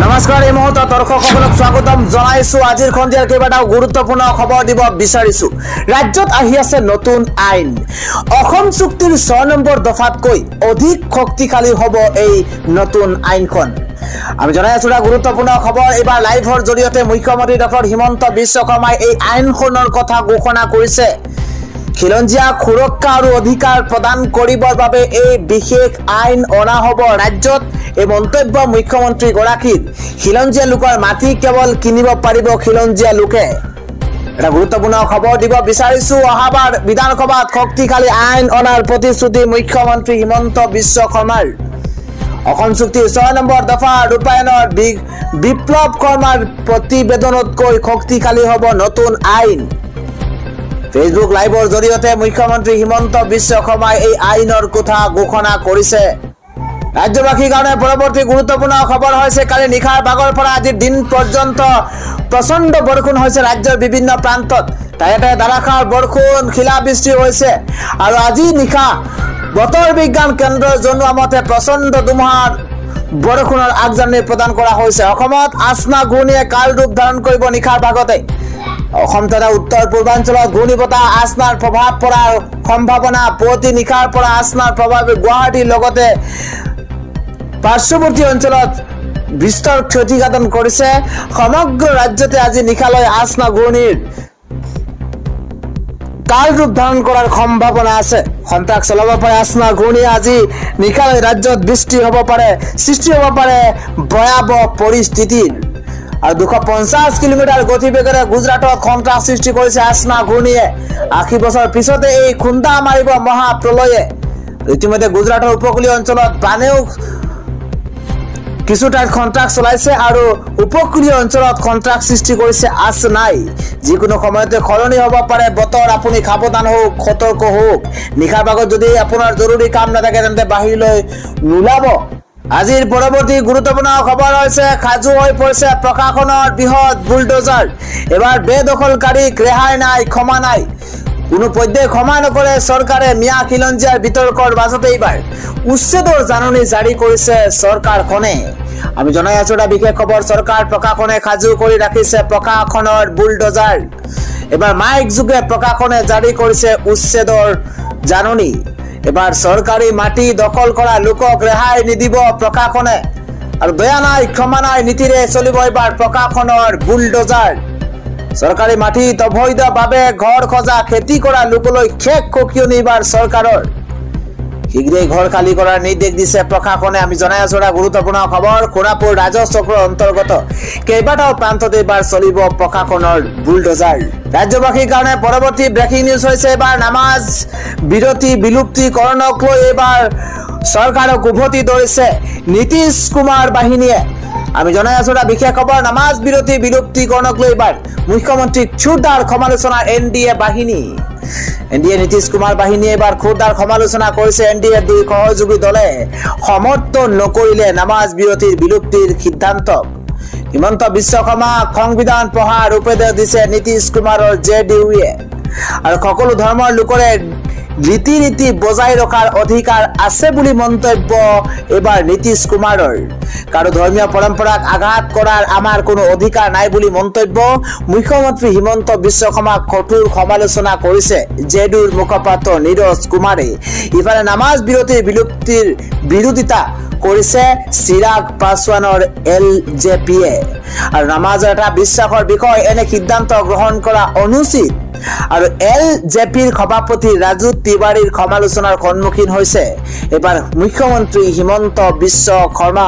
নমস্কাৰ এই মুহূৰ্তত দৰ্শকসকলক স্বাগতম জনাইছো আজিৰ খন্দিয়াৰ কেইবাটাও গুৰুত্বপূৰ্ণ খবৰ দিব বিচাৰিছো ৰাজ্যত আহি আছে নতুন আইন অসম চুক্তিৰ 6 নম্বৰ দফাতকৈ অধিক শক্তিশালী হ'ব এই নতুন আইনখন আমি জনাই আছো গুৰুত্বপূৰ্ণ খবৰ এবাৰ লাইভৰ জৰিয়তে মুখ্যমন্ত্ৰী ডক্টৰ হিমন্ত বিশ্ব শৰ্মাই এই আইনখনৰ কথা ঘোষণা কৰিছে খিলঞ্জীয়া সুৰক্ষা আৰু অধিকাৰ প্ৰদান কৰিবৰ বাবে এই বিশেষ আইন অনা হ'ব ৰাজ্যত এই মন্তব্য মুখ্যমন্ত্ৰী গৰাকীৰ খিলঞ্জীয়া লোকৰ মাটি কেৱল কিনিব পাৰিব খিলঞ্জীয়া লোকে এটা গুৰুত্বপূৰ্ণ খবৰ দিব বিচাৰিছো অহাবাৰ বিধানসভাত শক্তিশালী আইন অনাৰ প্ৰতিশ্ৰুতি মুখ্যমন্ত্ৰী হিমন্ত বিশ্ব শৰ্মাৰ অসম চুক্তিৰ 6 নম্বৰ দফা ৰূপায়ণৰ বিপ্লৱ শৰ্মাৰ প্ৰতিবেদনতকৈ শক্তিশালী হ'ব নতুন আইন ফেসবুক লাইভৰ জৰিয়তে মুখ্যমন্ত্ৰী হিমন্ত বিশ্ব শৰ্মাই এই আইনৰ কথা ঘোষণা কৰিছে ৰাজ্যবাসীৰ কাৰণে পৰৱৰ্তী গুৰুত্বপূৰ্ণ খবৰ হৈছে কালি নিশাৰ ভাগৰ পৰা আজিৰ দিন পৰ্যন্ত প্ৰচণ্ড বৰষুণ হৈছে ৰাজ্যৰ বিভিন্ন প্ৰান্তত ঠায়ে ঠায়ে ধাৰাসাৰ বৰষুণ শিলাবৃষ্টি হৈছে আৰু আজি নিশা বতৰ বিজ্ঞান কেন্দ্ৰৰ জনোৱা মতে প্ৰচণ্ড ধুমুহাৰ বৰষুণৰ আগজাননী প্ৰদান কৰা হৈছে অসমত আসনা ঘূৰ্ণীয়ে কাল ৰূপ ধাৰণ কৰিব নিশাৰ ভাগতে অসম তথা উত্তৰ পূৰ্বাঞ্চলত ঘূৰ্ণীবতাহ আসনাৰ প্ৰভাৱ পৰাৰ সম্ভাৱনা পুৱতি নিশাৰ পৰা আসনাৰ প্ৰভাৱে গুৱাহাটীৰ লগতে পাৰ্শ্বৱৰ্তী অঞ্চলত বিস্তৰ ক্ষতিসাধন কৰিছে সমগ্ৰ ৰাজ্যতে আজি নিশালৈ আসনা ঘূৰ্ণীৰ কাল ৰূপ ধাৰণ কৰাৰ সম্ভাৱনা আছে সন্ত্ৰাস চলাব পাৰে আসনা ঘূৰ্ণীয়ে আজি নিশালৈ ৰাজ্যত সৃষ্টি হ'ব পাৰে ভয়াৱহ পৰিস্থিতিৰ আৰু 250 কিলোমিটাৰ গতিবেগেৰে গুজৰাটত সন্ত্ৰাস সৃষ্টি কৰিছে আসনা ঘূৰ্ণীয়ে 80 বছৰ পিছতে এই খুন্দা মাৰিব মহাপ্ৰলয়ে ইতিমধ্যে গুজৰাটৰ উপকূলীয় অঞ্চলত বানেও কিছু ঠাইত সন্ত্ৰাস চলাইছে আৰু উপকূলীয় অঞ্চলত সন্ত্ৰাস সৃষ্টি কৰিছে আসনাই যিকোনো সময়তে খলনি হ'ব পাৰে বতৰ আপুনি সাৱধান হওক সতৰ্ক হওক নিশাৰ ভাগত যদি আপোনাৰ জৰুৰী কাম নাথাকে তেন্তে বাহিৰলৈ নোলাব আজিৰ পৰৱৰ্তী গুৰুত্বপূৰ্ণ খবৰ হৈছে খাজু হৈ পৰিছে প্ৰশাসনৰ বৃহৎ বুলডোজাৰ এবাৰ বেদখলকাৰীক ৰেহাই নাই ক্ষমা নাই কোনো পধ্যে ক্ষমা নকৰে চৰকাৰে মিয়া খিলঞ্জীয়াৰ বিতৰ্কৰ মাজতে এইবাৰ উচ্ছেদৰ জাননী জাৰি কৰিছে চৰকাৰখনে আমি জনাই আছো এটা বিশেষ খবৰ চৰকাৰ প্ৰশাসনে খাজু কৰি ৰাখিছে প্ৰশাসনৰ বুলডোজাৰ এবাৰ মাইক যোগে প্ৰশাসনে জাৰি কৰিছে উচ্ছেদৰ জাননী এবাৰ চৰকাৰী মাটি দখল কৰা লোকক ৰেহাই নিদিব প্ৰশাসনে আৰু দয়া নাই ক্ষমা নাই নীতিৰে চলিব এবাৰ প্ৰশাসনৰ বুলডোজাৰ চৰকাৰী মাটিত অবৈধভাৱে ঘৰ খজা খেতি কৰা লোকলৈ খেক ককিয়নি এবাৰ চৰকাৰৰ শীঘ্ৰেই ঘৰ খালী কৰাৰ নিৰ্দেশ দিছে প্ৰশাসনে আমি জনাই আছো এটা গুৰুত্বপূৰ্ণ খবৰ সোণাপুৰ ৰাজহ চক্ৰৰ অন্তৰ্গত কেইবাটাও প্ৰান্তত এবাৰ চলিব প্ৰশাসনৰ বুলডোজাৰ ৰাজ্যবাসীৰ কাৰণে পৰৱৰ্তী ব্ৰেকিং নিউজ হৈছে এবাৰ নামাজ বিৰতি বিলুপ্তিকৰণক লৈ এবাৰ চৰকাৰক উভতি ধৰিছে নীতিশ কুমাৰ বাহিনীয়ে আমি জনাই আছো এটা বিশেষ খবৰ নামাজ বিৰতি বিলুপ্তিকৰণক লৈ এবাৰ মুখ্যমন্ত্ৰীক জোৰদাৰ সমালোচনা এনডিএ বাহিনী এনডিএ নীতিশ কুমাৰ বাহিনীয়ে এবাৰ জোৰদাৰ সমালোচনা কৰিছে এনডিএ দুই সহযোগী দলে সমৰ্থন নকৰিলে নামাজ বিৰতিৰ বিলুপ্তিৰ সিদ্ধান্তক হিমন্ত বিশ্ব শৰ্মাক সংবিধান পঢ়াৰ উপদেশ দিছে নীতিশ কুমাৰৰ জেডিইউয়ে আৰু সকলো ধৰ্মৰ লোকৰে ৰীতি নীতি বজাই ৰখাৰ অধিকাৰ আছে বুলি মন্তব্য এবাৰ নীতিশ কুমাৰৰ কাৰো ধৰ্মীয় পৰম্পৰাক আঘাত কৰাৰ আমাৰ কোনো অধিকাৰ নাই বুলি মন্তব্য মুখ্যমন্ত্ৰী হিমন্ত বিশ্ব শৰ্মাক কঠোৰ সমালোচনা কৰিছে জেডিইউৰ মুখপাত্ৰ নীৰজ কুমাৰে ইফালে নামাজ বিৰতিৰ বিলুপ্তিৰ বিৰোধিতা কৰিছে চিৰাগ পাছৱানৰ এলজেপিয়ে আৰু নামাজৰ এটা বিশ্বাসৰ বিষয় এনে সিদ্ধান্ত গ্ৰহণ কৰা অনুচিত আৰু এলজেপিৰ সভাপতি ৰাজু তিৱাৰীৰ সমালোচনাৰ সন্মুখীন হৈছে এবাৰ মুখ্যমন্ত্ৰী হিমন্ত বিশ্ব শৰ্মা